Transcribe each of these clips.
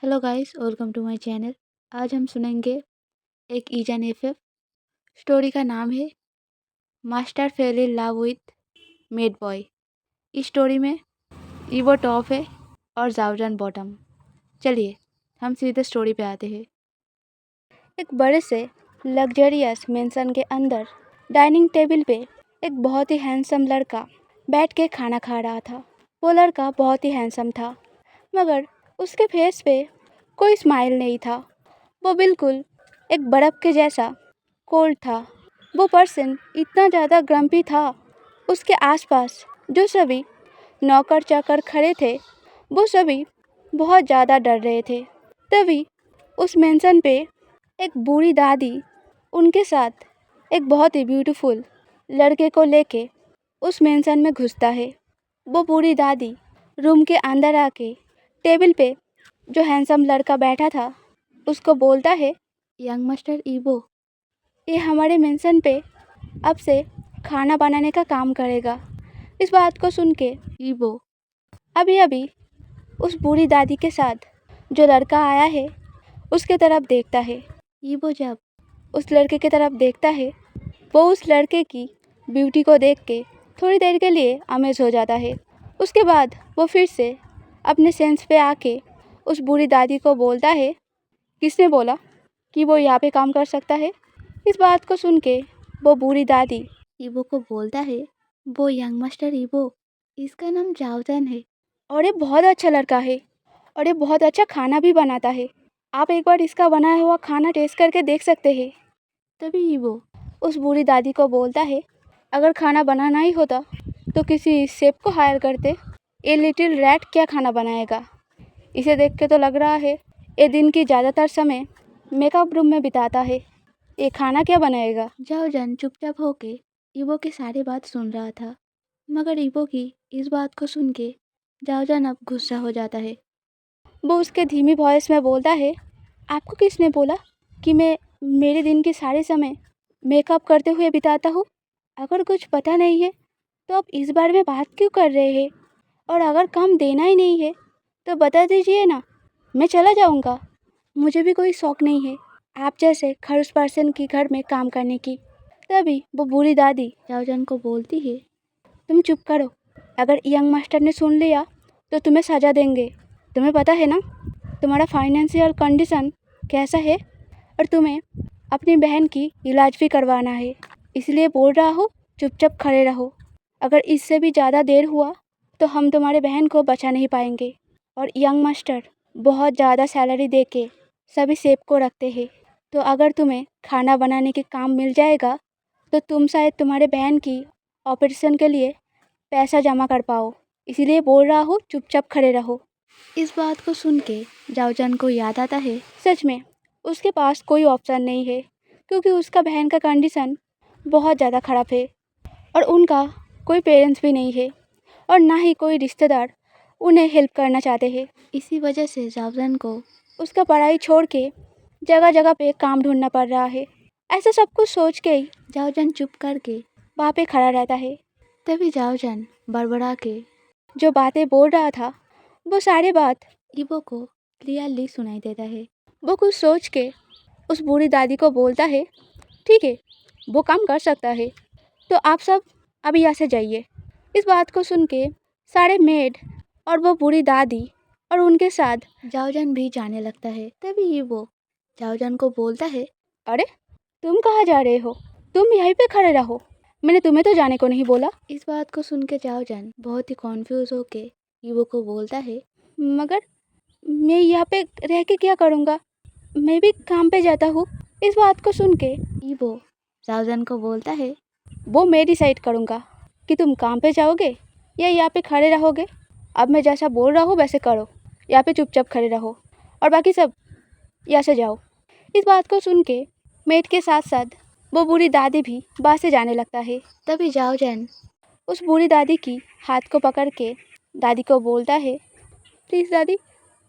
Hello guys, welcome to my channel. आज हम सुनेंगे एक ईजन एफएफ स्टोरी का नाम है master fail in love with made boy. इस स्टोरी में ईवो टॉप है और जावजान बॉटम। चलिए हम सीधे स्टोरी पे आते हैं। एक बड़े से लग्जरियस मेंशन के अंदर डाइनिंग टेबल पे एक बहुत ही हैंडसम लड़का बैठ के खाना खा रहा था। वो लड़का बहुत ही हैंडसम था, मगर उसके फेस पे कोई स्माइल नहीं था। वो बिल्कुल एक बर्फ के जैसा कोल्ड था। वो पर्सन इतना ज़्यादा ग्रम्पी था। उसके आसपास जो सभी नौकर चाकर खड़े थे वो सभी बहुत ज़्यादा डर रहे थे। तभी उस मेंशन पे एक बूढ़ी दादी उनके साथ एक बहुत ही ब्यूटीफुल लड़के को लेके उस मेंशन में घुसता है। वो बूढ़ी दादी रूम के अंदर आके टेबल पे जो हैंडसम लड़का बैठा था उसको बोलता है, यंग मास्टर ईवो, ये हमारे मेंशन पे अब से खाना बनाने का काम करेगा। इस बात को सुन के ईवो अभी अभी उस बूढ़ी दादी के साथ जो लड़का आया है उसके तरफ देखता है। ईवो जब उस लड़के की तरफ देखता है वो उस लड़के की ब्यूटी को देख के थोड़ी देर के लिए अमेज हो जाता है। उसके बाद वो फिर से अपने सेंस पे आके उस बूढ़ी दादी को बोलता है, किसने बोला कि वो यहाँ पे काम कर सकता है? इस बात को सुन के वो बूढ़ी दादी ईवो को बोलता है, वो यंग मास्टर ईवो, इसका नाम जावजान है और ये बहुत अच्छा लड़का है और ये बहुत अच्छा खाना भी बनाता है। आप एक बार इसका बनाया हुआ खाना टेस्ट करके देख सकते हैं। तभी ईवो उस बूढ़ी दादी को बोलता है, अगर खाना बनाना ही होता तो किसी शेफ को हायर करते। ये लिटिल रैट क्या खाना बनाएगा? इसे देख के तो लग रहा है ये दिन की ज़्यादातर समय मेकअप रूम में बिताता है। ये खाना क्या बनाएगा? जाओजान चुपचाप होके ईवो की सारी बात सुन रहा था, मगर ईवो की इस बात को सुन के जाओजान अब गुस्सा हो जाता है। वो उसके धीमी वॉइस में बोलता है, आपको किसने बोला कि मैं मेरे दिन की सारे समय मेकअप करते हुए बिताता हूँ? अगर कुछ पता नहीं है तो आप इस बारे में बात क्यों कर रहे हैं? और अगर काम देना ही नहीं है तो बता दीजिए ना, मैं चला जाऊँगा। मुझे भी कोई शौक नहीं है आप जैसे खड़ूस पर्सन की घर में काम करने की। तभी वो बूढ़ी दादी जाओजान को बोलती है, तुम चुप करो, अगर यंग मास्टर ने सुन लिया तो तुम्हें सज़ा देंगे। तुम्हें पता है ना तुम्हारा फाइनेंशियल कंडीशन कैसा है और तुम्हें अपनी बहन की इलाज भी करवाना है, इसलिए बोल रहा हूँ चुपचाप खड़े रहो। अगर इससे भी ज़्यादा देर हुआ तो हम तुम्हारे बहन को बचा नहीं पाएंगे। और यंग मास्टर बहुत ज़्यादा सैलरी दे के सभी शेफ को रखते हैं, तो अगर तुम्हें खाना बनाने के काम मिल जाएगा तो तुम शायद तुम्हारे बहन की ऑपरेशन के लिए पैसा जमा कर पाओ, इसीलिए बोल रहा हूँ चुपचाप खड़े रहो। इस बात को सुन के जाओजान को याद आता है, सच में उसके पास कोई ऑप्शन नहीं है क्योंकि उसका बहन का कंडीशन बहुत ज़्यादा ख़राब है और उनका कोई पेरेंट्स भी नहीं है और ना ही कोई रिश्तेदार उन्हें हेल्प करना चाहते हैं। इसी वजह से जावजान को उसका पढ़ाई छोड़ के जगह जगह पे काम ढूंढना पड़ रहा है। ऐसा सब कुछ सोच के ही जावजान चुप करके वहाँ पे खड़ा रहता है। तभी जावजान बड़बड़ा के जो बातें बोल रहा था वो सारी बात ईवो को क्लियरली सुनाई देता है। वो कुछ सोच के उस बूढ़ी दादी को बोलता है, ठीक है वो काम कर सकता है, तो आप सब अभी यहाँ से जाइए। इस बात को सुन के सारे मेड और वो बूढ़ी दादी और उनके साथ जाओजान भी जाने लगता है। तभी ये वो जाओजान को बोलता है, अरे तुम कहाँ जा रहे हो? तुम यहीं पे खड़े रहो, मैंने तुम्हें तो जाने को नहीं बोला। इस बात को सुन के जाओजान बहुत ही कॉन्फ्यूज होके ईवो को बोलता है, मगर मैं यहाँ पे रह के क्या करूँगा, मैं भी काम पे जाता हूँ। इस बात को सुन के ईवो जाओजान को बोलता है, वो मैं डिसाइड करूँगा कि तुम काम पे जाओगे या यहाँ पे खड़े रहोगे। अब मैं जैसा बोल रहा हूँ वैसे करो, यहाँ पे चुपचाप खड़े रहो और बाकी सब यहाँ से जाओ। इस बात को सुन के मेट के साथ साथ वो बूढ़ी दादी भी बाहर से जाने लगता है। तभी जाओजान उस बूढ़ी दादी की हाथ को पकड़ के दादी को बोलता है, प्लीज़ दादी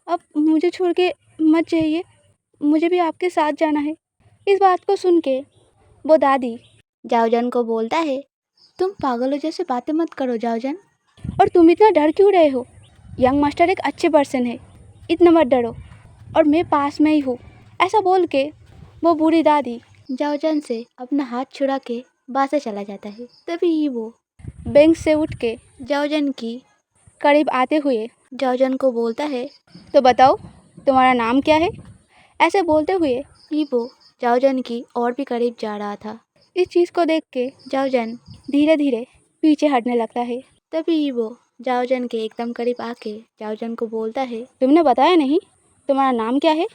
अब मुझे छोड़ के मत जाइए, मुझे भी आपके साथ जाना है। इस बात को सुन के वो दादी जाओजान को बोलता है, तुम पागलों जैसे बातें मत करो जाओजान, और तुम इतना डर क्यों रहे हो? यंग मास्टर एक अच्छे पर्सन है, इतना मत डरो। और मैं पास में ही हूँ। ऐसा बोल के वो बूढ़ी दादी जाओजन से अपना हाथ छुड़ा के वहाँ से चला जाता है। तभी ही वो बैंक से उठ के जाओजन की करीब आते हुए जाओजन को बोलता है, तो बताओ तुम्हारा नाम क्या है? ऐसे बोलते हुए वो जाओजन की और भी करीब जा रहा था। इस चीज़ को देख के जाओजन धीरे धीरे पीछे हटने लगता है। तभी वो जाओजन के एकदम करीब आके जाओजन को बोलता है, तुमने बताया नहीं तुम्हारा नाम क्या है?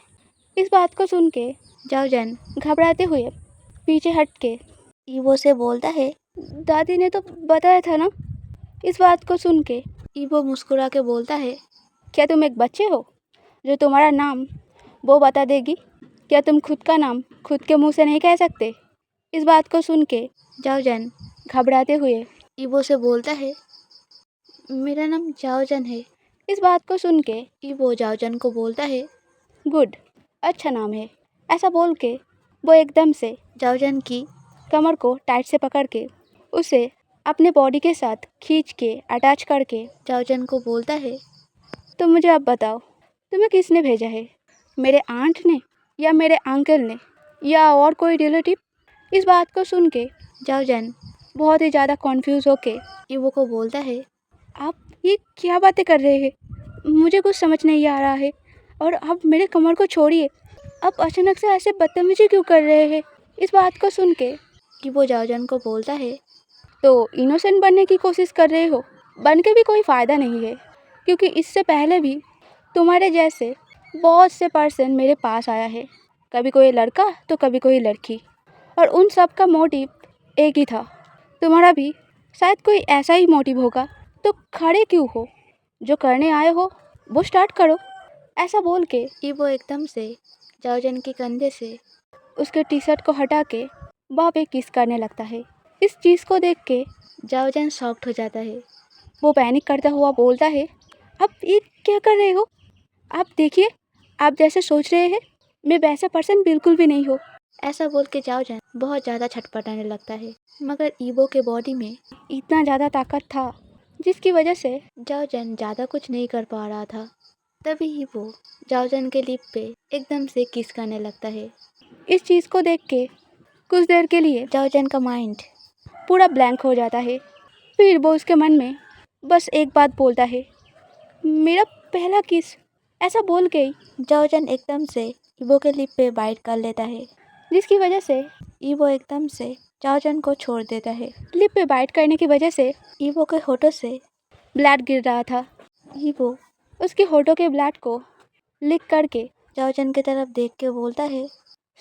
इस बात को सुन के जाओजन घबराते हुए पीछे हट के ईवो से बोलता है, दादी ने तो बताया था ना। इस बात को सुन के ईवो मुस्कुरा के बोलता है, क्या तुम एक बच्चे हो जो तुम्हारा नाम वो बता देगी? क्या तुम खुद का नाम खुद के मुंह से नहीं कह सकते? इस बात को सुन के जाओजन घबराते हुए ईवो से बोलता है, मेरा नाम जाओजन है। इस बात को सुन के ईवो जाओजन को बोलता है, गुड, अच्छा नाम है। ऐसा बोल के वो एकदम से जाओजन की कमर को टाइट से पकड़ के उसे अपने बॉडी के साथ खींच के अटैच करके जाओजन को बोलता है, तो मुझे अब बताओ तुम्हें किसने भेजा है? मेरे आंट ने या मेरे अंकल ने या और कोई रिलेटिव? इस बात को सुन के जाओजन बहुत ही ज़्यादा कॉन्फ्यूज़ होके ईवो को बोलता है, आप ये क्या बातें कर रहे हैं? मुझे कुछ समझ नहीं आ रहा है। और आप मेरे कमर को छोड़िए, आप अचानक से ऐसे बदतमीजी क्यों कर रहे हैं? इस बात को सुन के ईवो जाओजन को बोलता है, तो इनोसेंट बनने की कोशिश कर रहे हो? बन के भी कोई फ़ायदा नहीं है, क्योंकि इससे पहले भी तुम्हारे जैसे बहुत से पर्सन मेरे पास आया है, कभी कोई लड़का तो कभी कोई लड़की, और उन सब का मोटिव एक ही था। तुम्हारा भी शायद कोई ऐसा ही मोटिव होगा, तो खड़े क्यों हो? जो करने आए हो वो स्टार्ट करो। ऐसा बोल के ईवो एकदम से जाओजन के कंधे से उसके टी शर्ट को हटा के वहाँ पे किस करने लगता है। इस चीज़ को देख के जाओजन शॉक्ड हो जाता है। वो पैनिक करता हुआ बोलता है, आप ये क्या कर रहे हो? आप देखिए, आप जैसे सोच रहे हैं मैं वैसा पर्सन बिल्कुल भी नहीं हूँ। ऐसा बोल के जाओजन बहुत ज़्यादा छटपटाने लगता है, मगर ईवो के बॉडी में इतना ज़्यादा ताकत था जिसकी वजह से जाओजन ज़्यादा कुछ नहीं कर पा रहा था। तभी ही वो जाओजन के लिप पे एकदम से किस करने लगता है। इस चीज़ को देख के कुछ देर के लिए जाओजन का माइंड पूरा ब्लैंक हो जाता है। फिर वो उसके मन में बस एक बात बोलता है, मेरा पहला किस। ऐसा बोल के जाओजन एकदम से ईवो के लिप पे बाइट कर लेता है, जिसकी वजह से ईवो एकदम से जाओजन को छोड़ देता है। लिप पे बाइट करने की वजह से ईवो के होठों से ब्लड गिर रहा था। ईवो उसके होठों के ब्लड को लिक करके जाओजन की तरफ देख के बोलता है,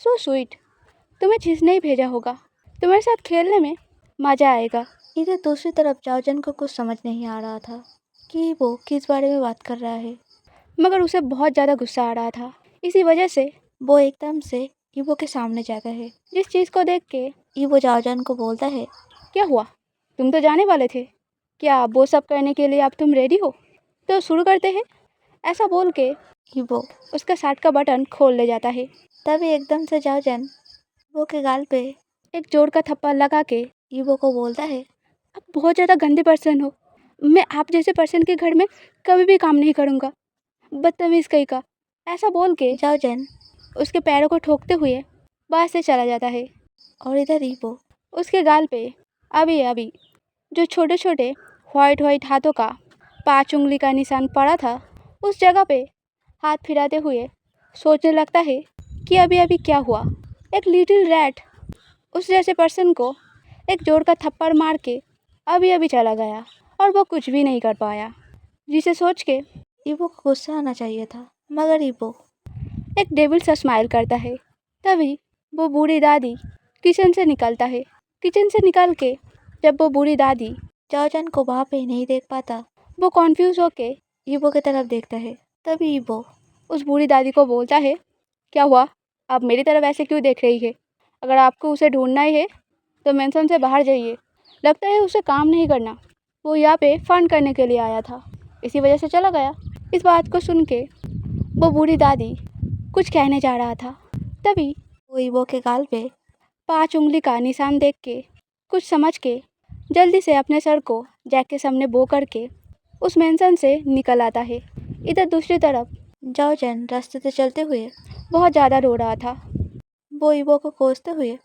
सो स्वीट, तुम्हें जिसने ही भेजा होगा तुम्हारे साथ खेलने में मज़ा आएगा। इधर दूसरी तरफ जाओजन को कुछ समझ नहीं आ रहा था कि वो किस बारे में बात कर रहा है, मगर उसे बहुत ज़्यादा गुस्सा आ रहा था। इसी वजह से वो एकदम से ईवो के सामने जाता है, जिस चीज़ को देख के ईवो जाओजन को बोलता है, क्या हुआ? तुम तो जाने वाले थे, क्या वो सब करने के लिए अब तुम रेडी हो? तो शुरू करते हैं। ऐसा बोल के ईवो उसका शर्ट का बटन खोल ले जाता है। तभी एकदम से जाओजन ईवो के गाल पे एक जोर का थप्पड़ लगा के ईवो को बोलता है, आप बहुत ज़्यादा गंदे पर्सन हो, मैं आप जैसे पर्सन के घर में कभी भी काम नहीं करूँगा, बदतमीज़ कहीं का। ऐसा बोल के जाओजन उसके पैरों को ठोकते हुए बाहर से चला जाता है। और इधर ईवो उसके गाल पे अभी अभी जो छोटे छोटे वाइट हाथों का 5 उंगली का निशान पड़ा था, उस जगह पे हाथ फिराते हुए सोचने लगता है कि अभी अभी क्या हुआ। एक लिटिल रैट उस जैसे पर्सन को एक जोर का थप्पड़ मार के अभी अभी चला गया और वो कुछ भी नहीं कर पाया, जिसे सोच के ईवो को गुस्सा आना चाहिए था, मगर ईवो एक डेविल सा स्माइल करता है। तभी वो बूढ़ी दादी किचन से निकलता है। किचन से निकल के जब वो बूढ़ी दादी जाओजन को वहाँ पे नहीं देख पाता, वो कॉन्फ्यूज़ होके ईवो की तरफ देखता है। तभी ईवो उस बूढ़ी दादी को बोलता है, क्या हुआ? आप मेरी तरफ ऐसे क्यों देख रही है? अगर आपको उसे ढूंढना ही है तो मेंशन से बाहर जाइए। लगता है उसे काम नहीं करना, वो यहाँ पे फन करने के लिए आया था, इसी वजह से चला गया। इस बात को सुन के वो बूढ़ी दादी कुछ कहने जा रहा था, तभी वो ईवो के गाल पे 5 उंगली का निशान देख के कुछ समझ के जल्दी से अपने सर को जैक के सामने बो करके उस मेंशन से निकल आता है। इधर दूसरी तरफ जाओजन रास्ते से चलते हुए बहुत ज़्यादा रो रहा था। वो ईबो को कोसते हुए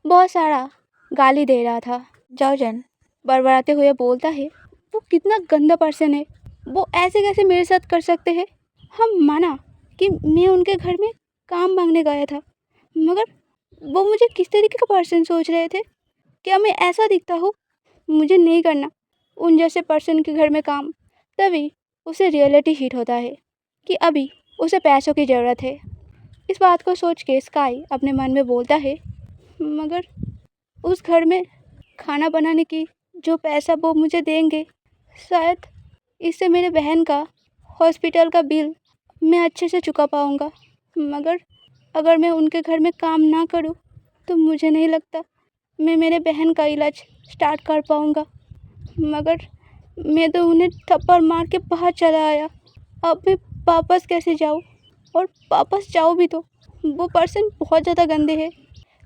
बहुत सारा गाली दे रहा था। जाओजन बड़बड़ाते हुए बोलता है, वो कितना गंदा पर्सन है, वो ऐसे कैसे मेरे साथ कर सकते हैं। हम माना कि मैं उनके घर में काम मांगने गया था, मगर वो मुझे किस तरीके का पर्सन सोच रहे थे। क्या मैं ऐसा दिखता हूँ? मुझे नहीं करना उन जैसे पर्सन के घर में काम। तभी उसे रियलिटी हिट होता है कि अभी उसे पैसों की ज़रूरत है। इस बात को सोच के स्काई अपने मन में बोलता है, मगर उस घर में खाना बनाने की जो पैसा वो मुझे देंगे, शायद इससे मेरे बहन का हॉस्पिटल का बिल मैं अच्छे से चुका पाऊँगा। मगर अगर मैं उनके घर में काम ना करूँ तो मुझे नहीं लगता मैं मेरे बहन का इलाज स्टार्ट कर पाऊँगा। मगर मैं तो उन्हें थप्पड़ मार के बाहर चला आया। अब मैं वापस कैसे जाऊँ? और वापस जाऊँ भी तो वो पर्सन बहुत ज़्यादा गंदे हैं।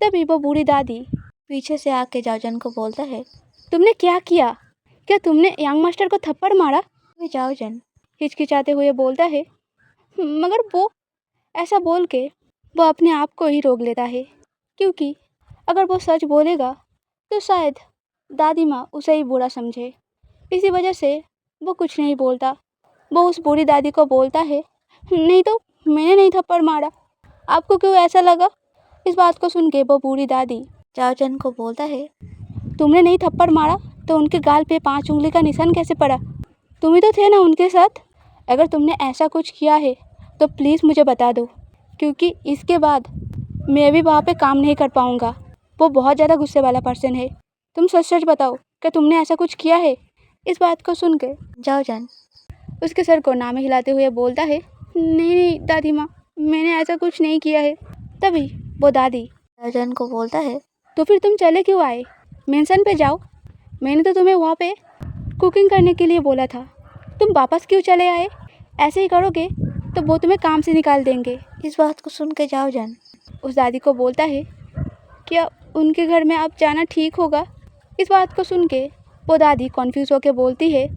तभी वो बूढ़ी दादी पीछे से आके जाओजन को बोलता है, तुमने क्या किया? क्या तुमने यंग मास्टर को थप्पड़ मारा? जाओजन हिचकिचाते हुए बोलता है, मगर वो ऐसा बोल के वो अपने आप को ही रोक लेता है, क्योंकि अगर वो सच बोलेगा तो शायद दादी माँ उसे ही बुरा समझे। इसी वजह से वो कुछ नहीं बोलता। वो उस बूढ़ी दादी को बोलता है, नहीं तो मैंने नहीं थप्पड़ मारा, आपको क्यों ऐसा लगा? इस बात को सुन के वो बूढ़ी दादी जाओजन को बोलता है, तुमने नहीं थप्पड़ मारा तो उनके गाल पे 5 उंगली का निशान कैसे पड़ा? तुम ही तो थे ना उनके साथ। अगर तुमने ऐसा कुछ किया है तो प्लीज़ मुझे बता दो, क्योंकि इसके बाद मैं भी वहाँ पे काम नहीं कर पाऊँगा। वो बहुत ज़्यादा गुस्से वाला पर्सन है। तुम सच सच बताओ, क्या तुमने ऐसा कुछ किया है? इस बात को सुन के जाओजन उसके सर को ना में हिलाते हुए बोलता है, नहीं नहीं दादी माँ, मैंने ऐसा कुछ नहीं किया है। तभी वो दादी जाओजन को बोलता है, तो फिर तुम चले क्यों आए? मेंशन पे जाओ, मैंने तो तुम्हें वहाँ पे कुकिंग करने के लिए बोला था। तुम वापस क्यों चले आए? ऐसे ही करोगे तो वो तुम्हें काम से निकाल देंगे। इस बात को सुन के जाओजन उस दादी को बोलता है, क्या उनके घर में आप जाना ठीक होगा? इस बात को सुन के वो दादी कन्फ्यूज़ होकर बोलती है,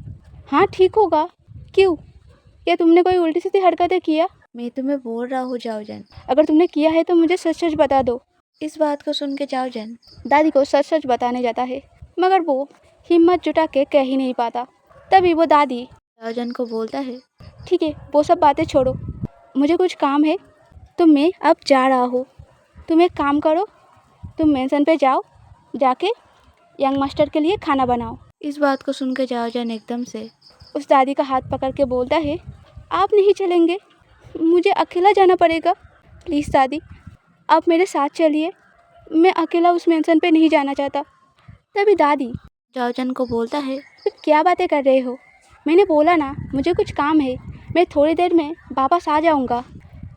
हाँ ठीक होगा, क्यों? क्या तुमने कोई उल्टी सीधी हरकतें किया? मैं तुम्हें बोल रहा हूँ जाओजन, अगर तुमने किया है तो मुझे सच सच बता दो। इस बात को सुन के जाओजन दादी को सच सच बताने जाता है, मगर वो हिम्मत जुटा के कह ही नहीं पाता। तभी वो दादी जाओजन को बोलता है, ठीक है वो सब बातें छोड़ो, मुझे कुछ काम है तो मैं अब जा रहा हूँ। तुम एक काम करो, तुम मेंशन पे जाओ, जाके यंग मास्टर के लिए खाना बनाओ। इस बात को सुन के जाओजन एकदम से उस दादी का हाथ पकड़ के बोलता है, आप नहीं चलेंगे, मुझे अकेला जाना पड़ेगा। प्लीज़ दादी, आप मेरे साथ चलिए, मैं अकेला उस मेंशन पे नहीं जाना चाहता। तभी दादी जाओजन को बोलता है, तुम क्या बातें कर रहे हो? मैंने बोला ना मुझे कुछ काम है, मैं थोड़ी देर में वापस आ जाऊंगा।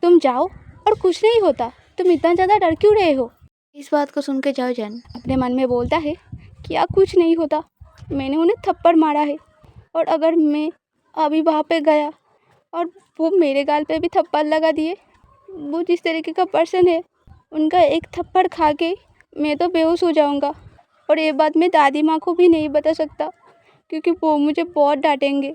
तुम जाओ और कुछ नहीं होता, तुम इतना ज़्यादा डर क्यों रहे हो? इस बात को सुन के जाओजन अपने मन में बोलता है, क्या कुछ नहीं होता, मैंने उन्हें थप्पड़ मारा है, और अगर मैं अभी वहाँ पे गया और वो मेरे गाल पे भी थप्पड़ लगा दिए, वो जिस तरीके का पर्सन है, उनका एक थप्पड़ खा के मैं तो बेहोश हो जाऊंगा। और ये बात मैं दादी माँ को भी नहीं बता सकता, क्योंकि वो मुझे बहुत डांटेंगे।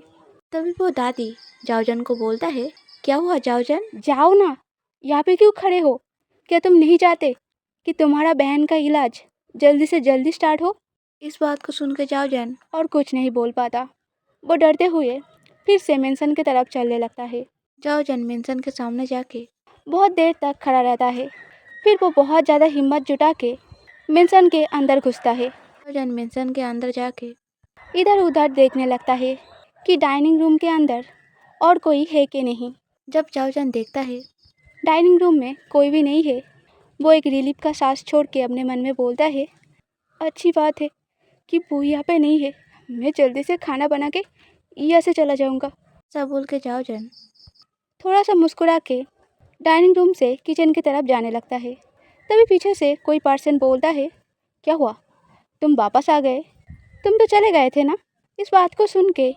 तभी वो दादी जाओजन को बोलता है, क्या हुआ जाओजन, जाओ ना, यहाँ पे क्यों खड़े हो? क्या तुम नहीं चाहते कि तुम्हारा बहन का इलाज जल्दी से जल्दी स्टार्ट हो? इस बात को सुन के जाओजन और कुछ नहीं बोल पाता। वो डरते हुए फिर से मेंशन की तरफ चलने लगता है। जाओजन मेंशन के सामने जाके बहुत देर तक खड़ा रहता है। फिर वो बहुत ज़्यादा हिम्मत जुटा के मेंशन के अंदर घुसता है। जाओजन मेंशन के अंदर जाके इधर उधर देखने लगता है कि डाइनिंग रूम के अंदर और कोई है कि नहीं। जब जाओजन देखता है डाइनिंग रूम में कोई भी नहीं है, वो एक रिलीफ का सांस छोड़ के अपने मन में बोलता है, अच्छी बात है कि वो यहाँ पे नहीं है, मैं जल्दी से खाना बना के यहाँ से चला जाऊँगा। सब बोल के जाओजन थोड़ा सा मुस्कुरा के डाइनिंग रूम से किचन की तरफ जाने लगता है। तभी पीछे से कोई पर्सन बोलता है, क्या हुआ, तुम वापस आ गए? तुम तो चले गए थे ना? इस बात को सुन के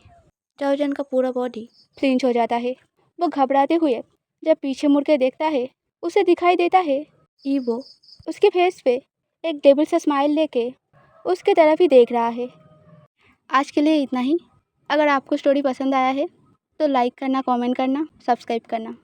जाओजन का पूरा बॉडी फ्लिंच हो जाता है। वो घबराते हुए जब पीछे मुड़ के देखता है, उसे दिखाई देता है ईबो उसके फेस पे एक डेविल सा स्माइल लेके उसके तरफ ही देख रहा है। आज के लिए इतना ही। अगर आपको स्टोरी पसंद आया है तो लाइक करना, कमेंट करना, सब्सक्राइब करना।